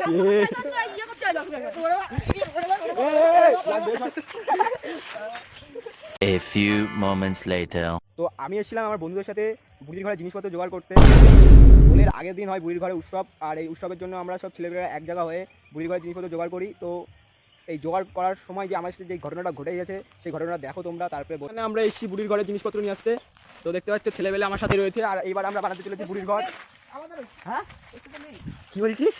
A few moments later. তো আমি এসেছিলাম আমার বন্ধুদের সাথে বুড়ির ঘরে জিনিসপত্র জোগাড় করতে। দোলের আগের দিন হয় বুড়ির ঘরে উৎসব, আর এই উৎসবের জন্য আমরা সব ছেলেমেয়েরা এক জায়গা হয়ে বুড়ির ঘরে জিনিসপত্র জোগাড় করি। তো এই জোগাড় করার সময় যে আমার সাথে যে ঘটনাটা ঘটে গেছে সেই ঘটনাটা দেখো তোমরা। তারপরে আমরা এসেছি বুড়ির ঘরে জিনিসপত্র নিয়ে আসতে। তো দেখতে পাচ্ছ ছেলেবেলে আমার সাথে রয়েছে, আর এইবার আমরা বানাতে চলেছি বুড়ির ঘর। হ্যাঁ কি বলছিস?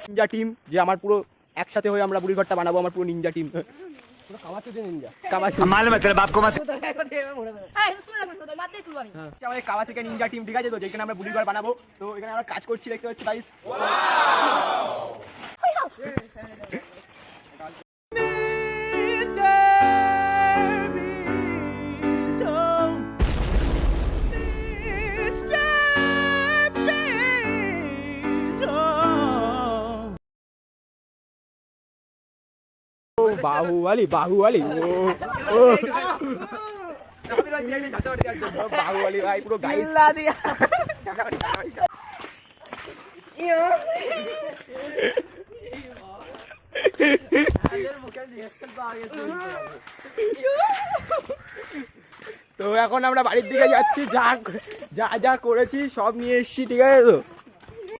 নিনজা টিম যে আমার পুরো একসাথে হয়ে আমরা বুড়ির ঘরটা বানাবো, আমার পুরো নিনজা টিম। কাওয়াসিকা নিনজা টিম, ঠিক আছে? তো যেখানে আমরা বুড়ির ঘর বানাবো, তো এখানে আমরা কাজ করছি, দেখতে পাচ্ছি গাইস। बाहुबली बाहुबली बाहुबली भाई पूरा गाइस ला दिया। তো এখন আমরা বাড়ির দিকে যাচ্ছি, যা যা যা করেছি সব নিয়ে এসেছি, ঠিক আছে? তো